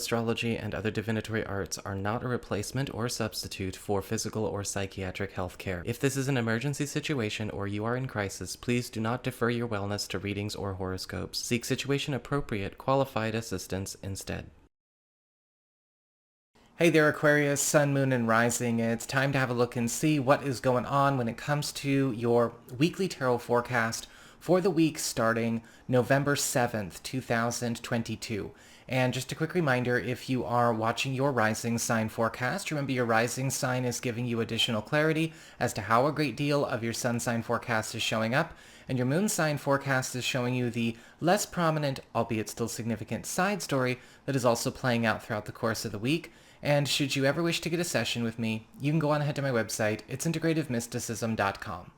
astrology, and other divinatory arts are not a replacement or substitute for physical or psychiatric health care. If this is an emergency situation or you are in crisis, please do not defer your wellness to readings or horoscopes. Seek situation-appropriate, qualified assistance instead. Hey there, Aquarius, Sun, Moon, and Rising. It's time to have a look and see what is going on when it comes to your weekly tarot forecast for the week starting November 7th, 2022. And just a quick reminder, if you are watching your rising sign forecast, remember your rising sign is giving you additional clarity as to how a great deal of your sun sign forecast is showing up, and your moon sign forecast is showing you the less prominent, albeit still significant, side story that is also playing out throughout the course of the week. And should you ever wish to get a session with me, you can go on ahead to my website. It's integrativemysticism.com.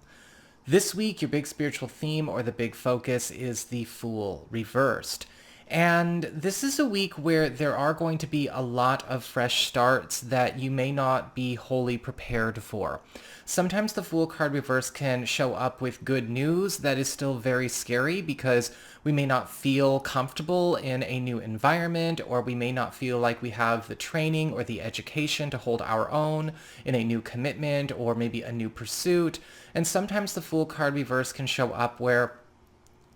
This week, your big spiritual theme or the big focus is the Fool reversed. And this is a week where there are going to be a lot of fresh starts that you may not be wholly prepared for. Sometimes the Fool card reverse can show up with good news that is still very scary because we may not feel comfortable in a new environment, or we may not feel like we have the training or the education to hold our own in a new commitment or maybe a new pursuit. And sometimes the Fool card reverse can show up where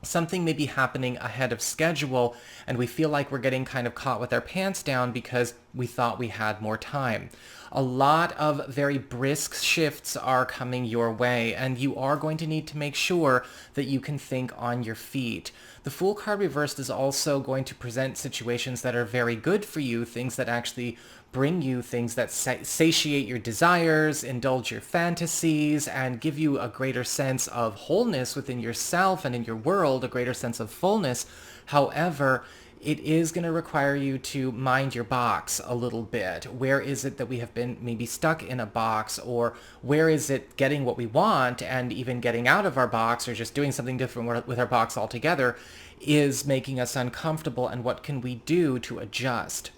something may be happening ahead of schedule and we feel like we're getting kind of caught with our pants down because we thought we had more time. A lot of very brisk shifts are coming your way, and you are going to need to make sure that you can think on your feet. The Fool card reversed is also going to present situations that are very good for you, things that actually bring you things that satiate your desires, indulge your fantasies, and give you a greater sense of wholeness within yourself and in your world, a greater sense of fullness. However, it is going to require you to mind your box a little bit. Where is it that we have been maybe stuck in a box, or where is it getting what we want and even getting out of our box or just doing something different with our box altogether is making us uncomfortable, and what can we do to adjust?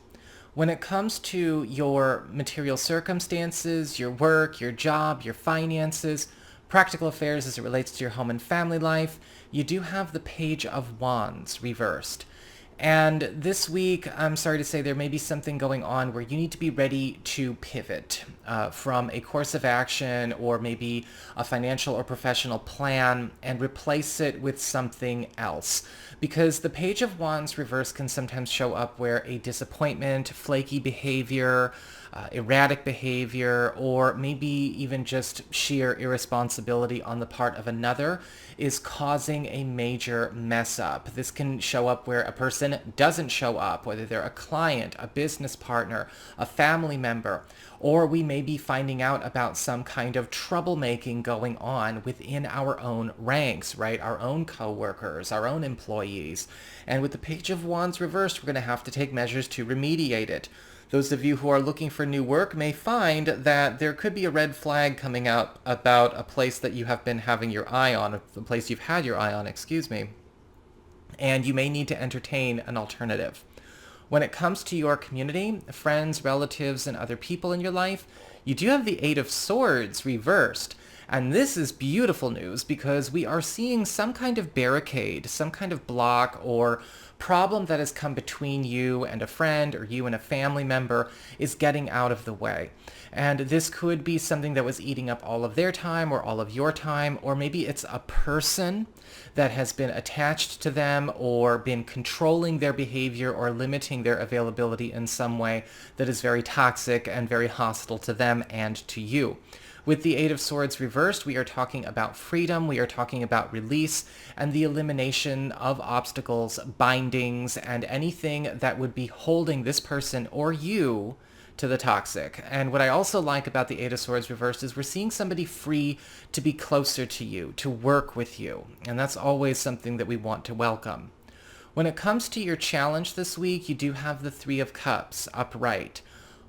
When it comes to your material circumstances, your work, your job, your finances, practical affairs as it relates to your home and family life, you do have the Page of Wands reversed. And this week, I'm sorry to say, there may be something going on where you need to be ready to pivot from a course of action or maybe a financial or professional plan and replace it with something else. Because the Page of Wands reverse can sometimes show up where a disappointment, flaky behavior, erratic behavior, or maybe even just sheer irresponsibility on the part of another is causing a major mess up. This can show up where a person doesn't show up, whether they're a client, a business partner, a family member, or we may be finding out about some kind of troublemaking going on within our own ranks, right? Our own coworkers, our own employees. And with the Page of Wands reversed, we're going to have to take measures to remediate it. Those of you who are looking for new work may find that there could be a red flag coming out about a place that you have been having your eye on, a place you've had your eye on, and you may need to entertain an alternative. When it comes to your community, friends, relatives, and other people in your life, you do have the Eight of Swords reversed. And this is beautiful news because we are seeing some kind of barricade, some kind of block or problem that has come between you and a friend or you and a family member is getting out of the way. And this could be something that was eating up all of their time or all of your time, or maybe it's a person that has been attached to them or been controlling their behavior or limiting their availability in some way that is very toxic and very hostile to them and to you. With the Eight of Swords reversed, we are talking about freedom, we are talking about release, and the elimination of obstacles, bindings, and anything that would be holding this person or you to the toxic. And what I also like about the Eight of Swords reversed is we're seeing somebody free to be closer to you, to work with you. And that's always something that we want to welcome. When it comes to your challenge this week, you do have the Three of Cups upright.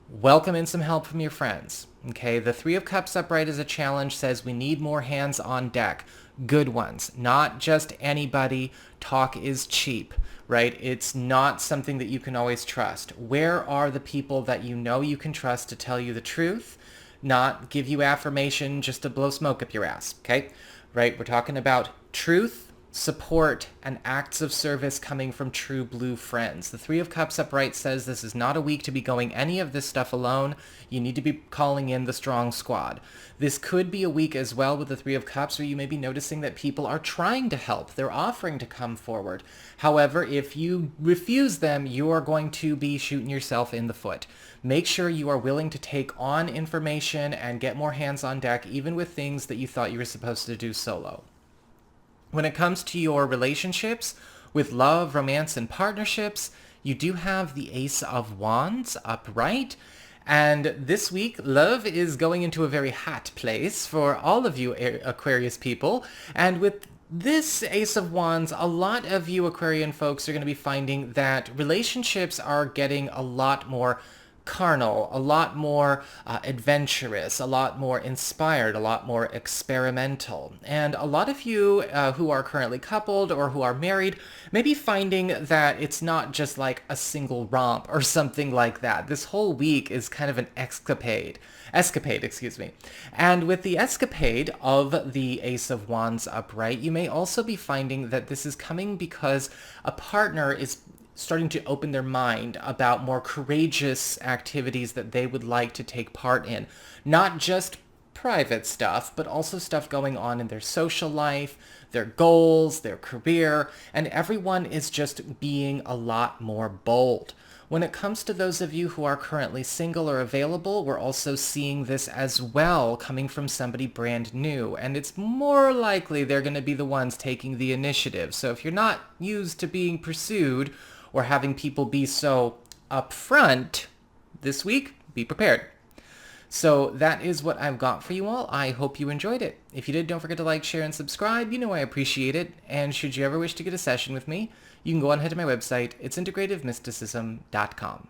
Welcome in some help from your friends. Okay, the Three of Cups upright as a challenge says we need more hands on deck. Good ones, not just anybody. Talk is cheap, right? It's not something that you can always trust. Where are the people that you know you can trust to tell you the truth, not give you affirmation just to blow smoke up your ass, okay? Right, we're talking about truth, support and acts of service coming from true blue friends. The Three of Cups upright says this is not a week to be going any of this stuff alone. You need to be calling in the strong squad. This could be a week as well with the Three of Cups where you may be noticing that people are trying to help. They're offering to come forward. However, if you refuse them, you are going to be shooting yourself in the foot. Make sure you are willing to take on information and get more hands on deck, even with things that you thought you were supposed to do solo. When it comes to your relationships with love, romance, and partnerships, you do have the Ace of Wands upright. And this week, love is going into a very hot place for all of you Aquarius people. And with this Ace of Wands, a lot of you Aquarian folks are going to be finding that relationships are getting a lot more carnal, a lot more adventurous, a lot more inspired, a lot more experimental. And a lot of you who are currently coupled or who are married may be finding that it's not just like a single romp or something like that. This whole week is kind of an escapade, excuse me. And with the escapade of the Ace of Wands upright, you may also be finding that this is coming because a partner is starting to open their mind about more courageous activities that they would like to take part in. Not just private stuff, but also stuff going on in their social life, their goals, their career, and everyone is just being a lot more bold. When it comes to those of you who are currently single or available, we're also seeing this as well coming from somebody brand new, and it's more likely they're going to be the ones taking the initiative. So if you're not used to being pursued or having people be so upfront this week, be prepared. So that is what I've got for you all. I hope you enjoyed it. If you did, don't forget to like, share, and subscribe. You know I appreciate it. And should you ever wish to get a session with me, you can go on ahead to my website. It's integrativemysticism.com.